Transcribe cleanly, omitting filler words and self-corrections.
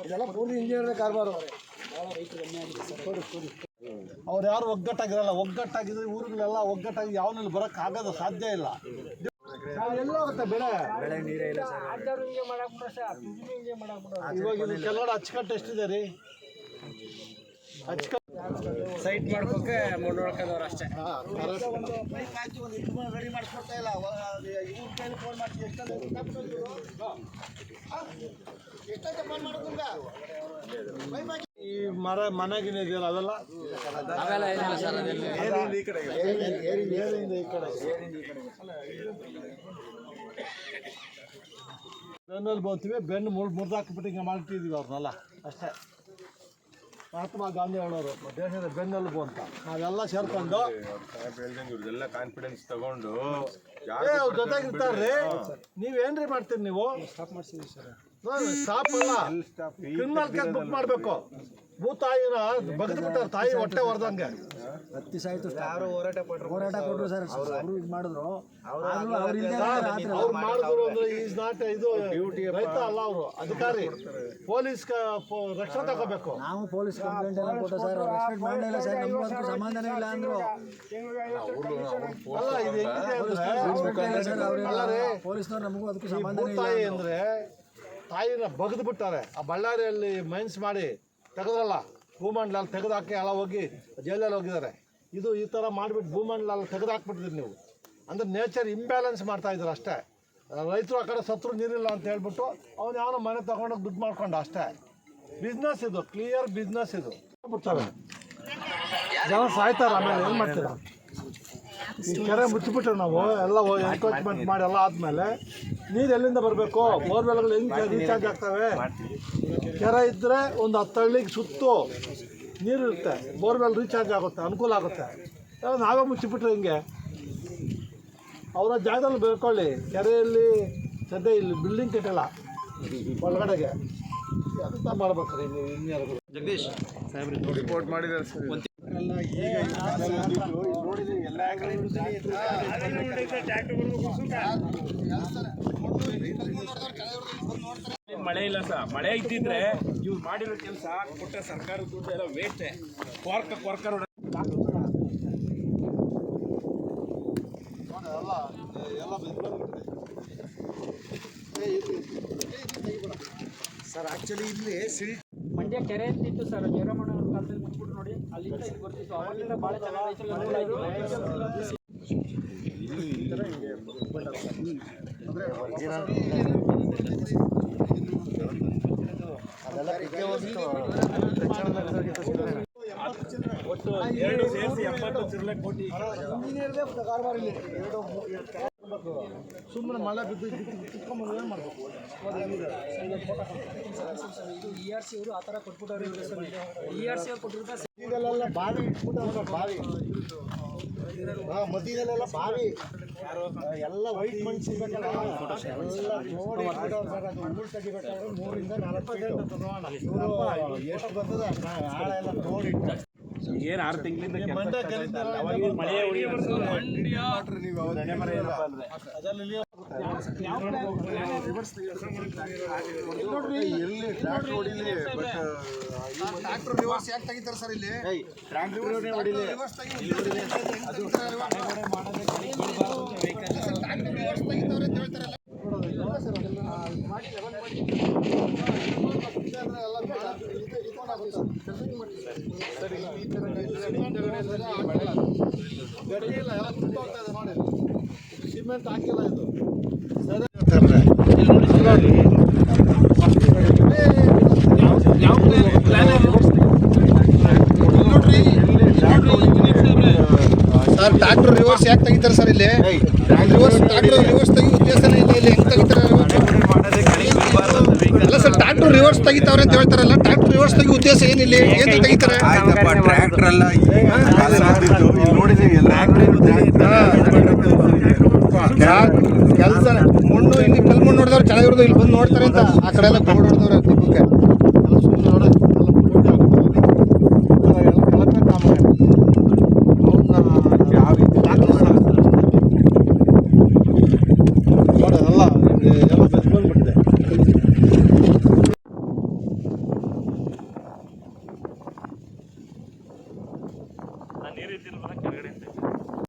ಇದೆಲ್ಲ ಪೂರ್ತಿ ಇಂಜಿನಿಯರ್ ಕಾರ್ಬಾರು. ಅವ್ರು ಯಾರು ಒಗ್ಗಟ್ಟಾಗಿರಲ್ಲ. ಒಗ್ಗಟ್ಟಾಗಿದ್ರೆ ಊರುಗಳೆಲ್ಲ ಒಗ್ಗಟ್ಟಾಗಿ ಯಾವನಲ್ಲಿ ಬರೋಕ್ಕೆ ಆಗೋದು ಸಾಧ್ಯ ಇಲ್ಲ. ಎಲ್ಲ ಹೋಗುತ್ತೆ ಬೆಳೆ. ಇವಾಗ ಕೆಲವೊಂದು ಅಚ್ಚುಕಟ್ಟು ಎಷ್ಟಿದೆ ರೀ? ಸೈಟ್ ಮಾಡ್ಕೋಕೆ ನೋಡ್ಕೊಂಡವ್ರು ಅಷ್ಟೇ. ರೆಡಿ ಮಾಡಿಸ್ಕೊಡ್ತಾ ಇಲ್ಲ. ಇವ್ರ ಕೈಲಿ ಫೋನ್ ಮಾಡ್ತೀವಿ. ಎಷ್ಟಂತ ಫೋನ್ ಮಾಡೋದ್ರಿಂದ ಈ ಮನೆಗಿನ ಇದೆಯಲ್ಲ ಅವೆಲ್ಲ ಈ ಕಡೆ ಬೆನ್ನಲ್ಲಿ ಬೋಗ್ತೀವಿ. ಬೆನ್ನು ಮುರಿದಾಕ್ಬಿಟ್ಟು ಹಿಂಗೆ ಮಾಡ್ತಿದ್ದೀವಿ ಅವ್ರನ್ನೆಲ್ಲ ಅಷ್ಟೇ. ಮಹಾತ್ಮ ಗಾಂಧಿ ಹೇಳೋರು ದೇಶದ ಬೆನ್ನೆಲುಬು ಅಂತ. ನಾವೆಲ್ಲ ಸೇರ್ಕೊಂಡು ಇವ್ರದೆಲ್ಲ ಕಾನ್ಫಿಡೆನ್ಸ್ ತಗೊಂಡು ಜೊತೆಗಿರ್ತಾರ್ರಿ. ನೀವೇನ್ರಿ ಮಾಡ್ತೀರಿ ನೀವು? ಸ್ಟಾಪ್ ಅಲ್ಲ, ಕ್ರಿಮಿನಲ್ ಕೇಸ್ ಬುಕ್ ಮಾಡಬೇಕು. ಭೂತಾಯಿನ ಬಗ್ದು ಬಿಟ್ಟಾರೆ, ತಾಯಿ ಹೊಟ್ಟೆ ಹೊರದಂಗೆ. 10 ಸಾಯ್ತು. ಯಾರು ಹೋರಾಟ ಕೊಟ್ಟರು ಸರ್. ಅವರು ಇದು ಮಾಡಿದ್ರು. ಅವ್ರು ಮಾಡಿದ್ರು ಅಂದ್ರೆ ಈಸ್ ನಾಟ್ ಇದು ರೈತ ಅಲ್ಲ, ಅವರು ಅಧಿಕಾರಿ. ಪೊಲೀಸ್ ರಕ್ಷಣೆ ತಗೋಬೇಕು. ನಾವು ಪೊಲೀಸ್ ಕಂಪ್ಲೇಂಟ್ ಎಲ್ಲ ಕೊಟ್ಟು ಸರ್ ರೆಸ್ಪೆಕ್ಟ್ ಮಾಡಲಿಲ್ಲ ಸರ್. ನಮಗೂ ಅದಕ್ಕೂ ಸಮಾಧಾನ ಇಲ್ಲ ಅಂದ್ರು. ಅಲ್ಲ ಇದು ಹೆಂಗಿದೆ ಅಂದ್ರೆ ಪೊಲೀಸ್ನವ್ರು ನಮಗೂ ಅದಕ್ಕೂ ಸಮಾಧಾನ ಇಲ್ಲ. ಭೂತಾಯಿ ಅಂದ್ರೆ ತಾಯಿನ ಬಗ್ದು ಬಿಟ್ಟಾರೆ. ಆ ಬಳ್ಳಾರಿಯಲ್ಲಿ ಮೈನ್ಸ್ ಮಾಡಿ ತೆಗೆದ್ರಲ್ಲ, ಭೂಮಂಡಲ ತೆಗೆದು ಹಾಕಿ ಎಲ್ಲ ಹೋಗಿ ಜೈಲಲ್ಲಿ ಹೋಗಿದ್ದಾರೆ. ಇದು ಈ ಥರ ಮಾಡಿಬಿಟ್ಟು ಭೂಮಂಡಲ ತೆಗೆದು ಹಾಕ್ಬಿಟ್ಟಿದ್ರಿ ನೀವು. ಅಂದರೆ ನೇಚರ್ ಇಂಬ್ಯಾಲೆನ್ಸ್ ಮಾಡ್ತಾ ಇದ್ರು ಅಷ್ಟೇ. ರೈತರು ಆ ಕಡೆ ಸತ್ರು ನೀರಿಲ್ಲ ಅಂತ ಹೇಳ್ಬಿಟ್ಟು ಅವ್ನು ಯಾವನೋ ಮನೆ ತಗೊಂಡೋಗಿ ದುಡ್ಡು ಮಾಡ್ಕೊಂಡ ಅಷ್ಟೇ. ಬಿಸ್ನೆಸ್ ಇದು, ಕ್ಲಿಯರ್ ಬಿಸ್ನೆಸ್ ಇದು. ಬಿಡ್ತಾರೆ ಜನ ಸಾಯ್ತಾರೆ. ಆಮೇಲೆ ಏನು ಮಾಡ್ತೀರಾ? ಈ ಕೆರೆ ಮುಚ್ಚಿಬಿಟ್ರೆ ನಾವು ಎಲ್ಲ ಎನ್ಕ್ರೋಚ್ಮೆಂಟ್ ಮಾಡಿ ಎಲ್ಲ ಆದಮೇಲೆ ನೀರು ಎಲ್ಲಿಂದ ಬರಬೇಕು? ಬೋರ್ವೆಲ್ಗಳು ಹೆಂಗೆ ರೀಚಾರ್ಜ್ ಆಗ್ತವೆ? ಕೆರೆ ಇದ್ದರೆ ಒಂದು 10 ಹಳ್ಳಿಗೆ ಸುತ್ತು ನೀರು ಇರುತ್ತೆ, ಬೋರ್ವೆಲ್ ರೀಚಾರ್ಜ್ ಆಗುತ್ತೆ, ಅನುಕೂಲ ಆಗುತ್ತೆ. ನಾವೇ ಮುಚ್ಚಿಬಿಟ್ರೆ ಹಿಂಗೆ ಅವರ ಜಾಗದಲ್ಲಿ ಬೇಡ್ಕೊಳ್ಳಿ. ಕೆರೆಯಲ್ಲಿ ಸದ್ಯ ಇಲ್ಲಿ ಬಿಲ್ಡಿಂಗ್ ಕಟ್ಟಿಲ್ಲ ಒಳಗಡೆಗೆ, ಅಂತ ಮಾಡ್ಬೇಕ್ರಿ ನೀವು. ಇಂಜಿನಿಯರ್ಗಳು ಜಗದೀಶ್ ಸಾಹೇಬ್ರು ರಿಪೋರ್ಟ್ ಮಾಡಿದ್ದಾರೆ ಸರ್. ಮಳೆ ಇಲ್ಲ ಸರ್. ಮಳೆ ಇದ್ದಿದ್ರೆ ಇವ್ರು ಮಾಡಿರೋ ಕೆಲಸ ಕೊಟ್ಟ ಸರ್ಕಾರದ ದುಡ್ಡು ಎಲ್ಲ ವೇಸ್ಟ್. ಕ್ವಾರ್ಕರ್ ಸರ್ ಆ್ಯಕ್ಚುಲಿ ಇಲ್ಲಿ ಮಂಡ್ಯ ಕೆರೆ ಅಂತಿತ್ತು ಸರ್. ಜಯರಾಮಣ್ಣ ಅವ್ರ ಕಾಲದಲ್ಲಿ ಮುಚ್ಚಿಬಿಟ್ಟು ನೋಡಿ, ಅಲ್ಲಿಂದ ಇಲ್ಲಿ ಬರ್ತಿತ್ತು. ಅವಾಗಿಂದ ಭಾಳ ಚೆನ್ನಾಗಿ ಒಟ್ಟು 2 ಸೇರಿಸಿ 70 ಕೋಟಿ. ಸುಮ್ಮನೆ ಮಳೆ ಬಿದ್ದು ಕಿತ್ಕೊಂಡ್ಬಂದು ಏನು ಮಾಡಬೇಕು? ಇದು ERC ಅವರು ಆ ಥರ ಕೊಟ್ಬಿಟ್ಟವ್ರು. ERC ಅವ್ರು ಕೊಟ್ಟಿರ್ತಾರೆ. ಇದೆಲ್ಲ ಬಾವಿ ಇಟ್ಬಿಟ್ಟು ಬಾವಿ ಮಧ್ಯದಲ್ಲೆಲ್ಲ ಬಾವಿ ಎಲ್ಲ ವೈಟ್ ಮಣ್ಣು ಸಿಗ್ಬೇಕಲ್ಲ, ಎಲ್ಲ ನೋಡಿ ತೆಗಿಬೇಕಾದ್ರೆ 3 ಇಂದ 4 ಫೀಟ್ ಎಷ್ಟು ಬರ್ತದೆ ಆಳ ಎಲ್ಲ ನೋಡಿ. ಏನು 6 ತಿಂಗಳಿಂದ ಮಳೆ ಟ್ರ್ಯಾಕ್ಟರ್ ರಿವರ್ಸ್ ಯಾಕೆ ತೆಗಿತಾರೆ ಸರ್? ಇಲ್ಲಿ ಟ್ರ್ಯಾಕ್ಟರ್ ರಿವರ್ಸ್ ತೆಗಿತಾರೆ ಅಂತ ಹೇಳ್ತಾರಲ್ಲ. ಸಿಮೆಂಟ್ ಹಾಕಿಲ್ಲ ಇದು ಸರ್. ಟ್ರ್ಯಾಕ್ಟರ್ ರಿವರ್ಸ್ ಯಾಕೆ ತೆಗಿತಾರೆ ಸರ್? ಇಲ್ಲಿ ಟ್ರ್ಯಾಕ್ಟರ್ ರಿವರ್ಸ್ ತೆಗಿ ಉದ್ದೇಶನೇ ಇಲ್ಲ. ಇಲ್ಲಿ ಹೆಂಗೆ ತೆಗಿತಾರೆ ಅಲ್ಲ ಸರ್? ಟ್ರ್ಯಾಕ್ಟರ್ ರಿವರ್ಸ್ ತೆಗಿತಾವ್ರೆ ಅಂತ ಹೇಳ್ತಾರಲ್ಲ. ಟ್ರ್ಯಾಕ್ಟರ್ ರಿವರ್ಸ್ ತೆಗಿ ಉದ್ದೇಶ ಏನಿಲ್ಲ, ಏನು ತೆಗಿತಾರೆ? ಟ್ರ್ಯಾಕ್ಟರ್ ಅಲ್ಲ ಕೆಲಸ ಮಣ್ಣು ಇಲ್ಲಿ ಕಲ್ ಮಣ್ಣು ನೋಡಿದವ್ರು ಚೆನ್ನಾಗಿರೋದು ಇಲ್ಲಿ ಬಂದು ನೋಡ್ತಾರೆ ಅಂತ ಆ ಕಡೆ ಎಲ್ಲ ಬೋರ್ಡ್ ಹೊಡೆದವ್ರೆ ದೀಪಕ್ಕೆ ಎಲ್ಲ ಸುಮ್ಮನೆ ನೋಡೋದು ನೋಡೋದಲ್ಲ ಎಲ್ಲ ಬೆಸ್ಕೊಂಡ್ಬಿಟ್ಟಿದೆ. ಇದ್ದಿರಲ್ಲ